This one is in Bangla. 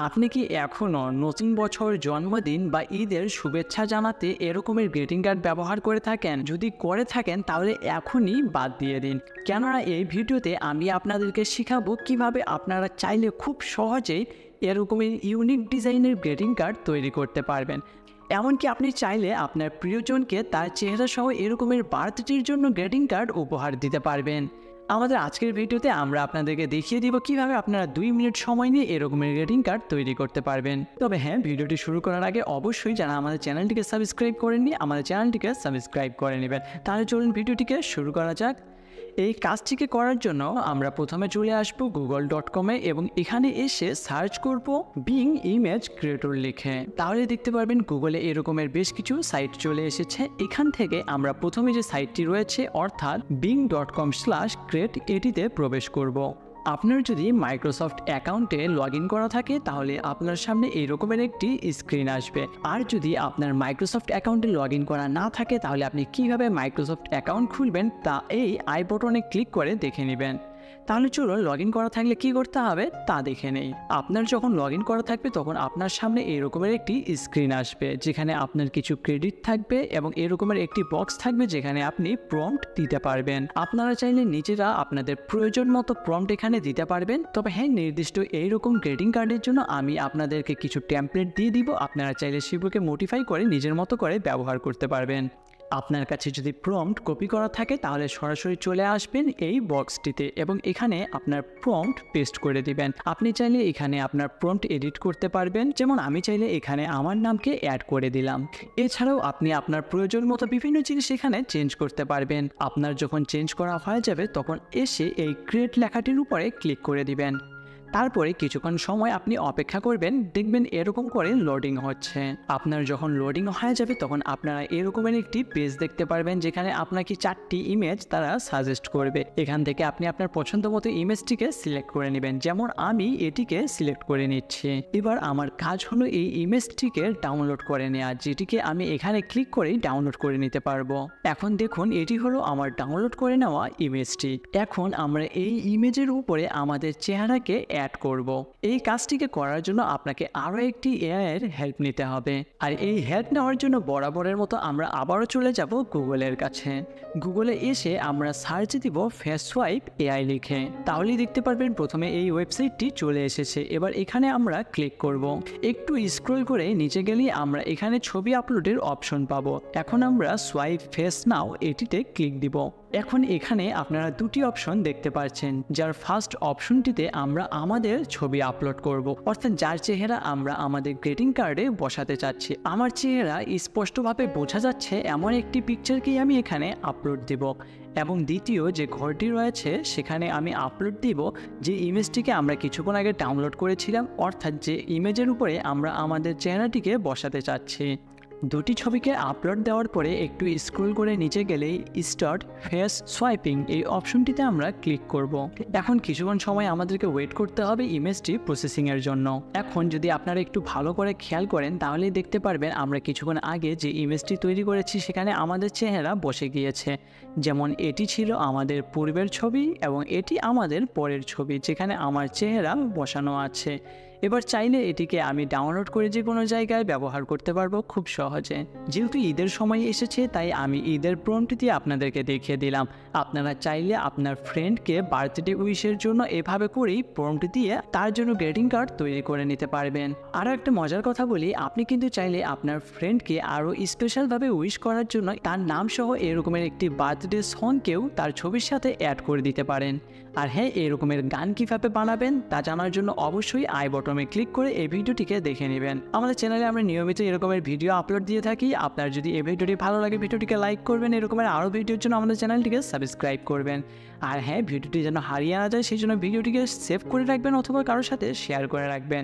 আপনি কি এখনও নতুন বছর, জন্মদিন বা ঈদের শুভেচ্ছা জানাতে এরকমের গ্রিটিং কার্ড ব্যবহার করে থাকেন? যদি করে থাকেন তাহলে এখনই বাদ দিয়ে দিন। কেননা এই ভিডিওতে আমি আপনাদেরকে শেখাবো কিভাবে আপনারা চাইলে খুব সহজেই এরকমের ইউনিক ডিজাইনের গ্রিটিং কার্ড তৈরি করতে পারবেন। এমনকি আপনি চাইলে আপনার প্রিয়জনকে তার চেহারা সহ এরকমের বার্থডের জন্য গ্রিটিং কার্ড উপহার দিতে পারবেন। আমাদের আজকের ভিডিওতে আমরা আপনাদেরকে দেখিয়ে দিব কিভাবে আপনারা 2 মিনিট সময় নিয়ে এরকমের গ্রিটিং কার্ড তৈরি করতে পারবেন। তবে হ্যাঁ, ভিডিওটি শুরু করার আগে অবশ্যই যারা আমাদের চ্যানেলটিকে সাবস্ক্রাইব করেননি, আমাদের চ্যানেলটিকে সাবস্ক্রাইব করে নেবেন। তাহলে চলুন ভিডিওটিকে শুরু করা যাক। এই কাজটিকে করার জন্য আমরা প্রথমে চলে আসব google.com-এ এবং এখানে এসে সার্চ করব বিং ইমেজ ক্রিয়েটর লিখে। তাহলে দেখতে পারবেন গুগলে এরকমের বেশ কিছু সাইট চলে এসেছে। এখান থেকে আমরা প্রথমে যে সাইটটি রয়েছে অর্থাৎ bing.com/create এটিতে প্রবেশ করব। আপনার যদি মাইক্রোসফট অ্যাকাউন্টে লগ ইন করা থাকে তাহলে আপনার সামনে এরকমের একটি স্ক্রিন আসবে। আর যদি আপনার মাইক্রোসফট অ্যাকাউন্টে লগ ইন করা না থাকে তাহলে আপনি কিভাবে মাইক্রোসফট অ্যাকাউন্ট খুলবেন তা এই আই বটনে ক্লিক করে দেখে নেবেন। তাহলে চলুন লগ ইন করা থাকলে কী করতে হবে তা দেখে নেই। আপনার যখন লগ ইন করা থাকবে তখন আপনার সামনে এরকমের একটি স্ক্রিন আসবে যেখানে আপনার কিছু ক্রেডিট থাকবে এবং এরকমের একটি বক্স থাকবে যেখানে আপনি প্রম্পট দিতে পারবেন। আপনারা চাইলে নিজেরা আপনাদের প্রয়োজন মতো প্রম্পট এখানে দিতে পারবেন। তবে হ্যাঁ, নির্দিষ্ট এইরকম গ্রিটিং কার্ডের জন্য আমি আপনাদেরকে কিছু টেমপ্লেট দিয়ে দিব। আপনারা চাইলে সেগুলোকে মডিফাই করে নিজের মতো করে ব্যবহার করতে পারবেন। আপনার কাছে যদি প্রম্পট কপি করা থাকে তাহলে সরাসরি চলে আসবেন এই বক্সটিতে এবং এখানে আপনার প্রম্পট পেস্ট করে দিবেন। আপনি চাইলে এখানে আপনার প্রম্পট এডিট করতে পারবেন, যেমন আমি চাইলে এখানে আমার নামকে অ্যাড করে দিলাম। এছাড়াও আপনি আপনার প্রয়োজন মতো বিভিন্ন জিনিস এখানে চেঞ্জ করতে পারবেন। আপনার যখন চেঞ্জ করা হয়ে যাবে তখন এসে এই ক্রিয়েট লেখাটির উপরে ক্লিক করে দিবেন। তারপরে কিছুক্ষণ সময় আপনি অপেক্ষা করবেন, দেখবেন এরকম করে লোডিং হচ্ছে। আপনার যখন লোডিং হয়ে যাবে তখন আপনারা এরকমের একটি পেজ দেখতে পারবেন যেখানে আপনাকে 4টি ইমেজ তারা সাজেস্ট করবে। এখান থেকে আপনি আপনার পছন্দ মতো ইমেজটিকে সিলেক্ট করে নেবেন। যেমন আমি এটিকে সিলেক্ট করে নিচ্ছি। এবার আমার কাজ হলো এই ইমেজটিকে ডাউনলোড করে নেওয়া, যেটিকে আমি এখানে ক্লিক করেই ডাউনলোড করে নিতে পারবো। এখন দেখুন এটি হলো আমার ডাউনলোড করে নেওয়া ইমেজটি। এখন আমরা এই ইমেজের উপরে আমাদের চেহারাকে অ্যাড করব। এই কাজটিকে করার জন্য আপনাকে আরও একটি এআই এর হেল্প নিতে হবে। আর এই হেল্প নেওয়ার জন্য বরাবরের মতো আমরা আবারও চলে যাব গুগলের কাছে। গুগলে এসে আমরা সার্চ দিব ফেস সোয়াইপ এআই লিখে। তাহলেই দেখতে পারবেন প্রথমে এই ওয়েবসাইটটি চলে এসেছে। এবার এখানে আমরা ক্লিক করব। একটু স্ক্রল করে নিচে গেলেই আমরা এখানে ছবি আপলোডের অপশন পাবো। এখন আমরা সোয়াইপ ফেস নাও এটিতে ক্লিক দিব। এখন এখানে আপনারা দুটি অপশন দেখতে পাচ্ছেন, যার ফার্স্ট অপশনটিতে আমরা আমাদের ছবি আপলোড করব, অর্থাৎ যার চেহারা আমরা আমাদের গ্রিটিং কার্ডে বসাতে চাচ্ছি। আমার চেহারা স্পষ্টভাবে বোঝা যাচ্ছে এমন একটি পিকচারকেই আমি এখানে আপলোড দেব। এবং দ্বিতীয় যে ঘরটি রয়েছে সেখানে আমি আপলোড দিব যে ইমেজটিকে আমরা কিছুক্ষণ আগে ডাউনলোড করেছিলাম, অর্থাৎ যে ইমেজের উপরে আমরা আমাদের চেহারাটিকে বসাতে চাচ্ছি। দুটি ছবিকে আপলোড দেওয়ার পরে একটু স্ক্রল করে নিচে গেলেই স্টার্ট ফেস সোয়াইপিং এই অপশনটিতে আমরা ক্লিক করব। এখন কিছুক্ষণ সময় আমাদেরকে ওয়েট করতে হবে ইমেজটি প্রসেসিংয়ের জন্য। এখন যদি আপনারা একটু ভালো করে খেয়াল করেন তাহলেই দেখতে পারবেন আমরা কিছুক্ষণ আগে যে ইমেজটি তৈরি করেছি সেখানে আমাদের চেহারা বসে গিয়েছে। যেমন এটি ছিল আমাদের পূর্বের ছবি এবং এটি আমাদের পরের ছবি যেখানে আমার চেহারা বসানো আছে। এবার চাইলে এটিকে আমি ডাউনলোড করে যে কোনো জায়গায় ব্যবহার করতে পারবো খুব সহজে। যেহেতু ঈদের সময় এসেছে তাই আমি ঈদের প্রম্পট দিয়ে আপনাদেরকে দেখিয়ে দিলাম। আপনারা চাইলে আপনার ফ্রেন্ডকে বার্থডে উইশের জন্য এভাবে করেই প্রম্পট দিয়ে তার জন্য গ্রিটিং কার্ড তৈরি করে নিতে পারবেন। আরও একটা মজার কথা বলি, আপনি কিন্তু চাইলে আপনার ফ্রেন্ডকে আরও স্পেশালভাবে উইশ করার জন্য তার নাম সহ এরকমের একটি বার্থডে সংকেও তার ছবির সাথে অ্যাড করে দিতে পারেন। আর হ্যাঁ, এরকমের গান কীভাবে বানাবেন তা জানার জন্য অবশ্যই আই বটনে ক্লিক করে এই ভিডিওটিকে দেখে নেবেন। আমাদের চ্যানেলে আমরা নিয়মিত এরকমের ভিডিও আপলোড দিয়ে থাকি। আপনার যদি এই ভিডিওটি ভালো লাগে ভিডিওটিকে লাইক করবেন, এরকমের আরও ভিডিওর জন্য আমাদের চ্যানেলটিকে সাবস্ক্রাইব করবেন। আর হ্যাঁ, ভিডিওটি যেন হারিয়ে না যায় সেই জন্য ভিডিওটিকে সেভ করে রাখবেন অথবা কারোর সাথে শেয়ার করে রাখবেন।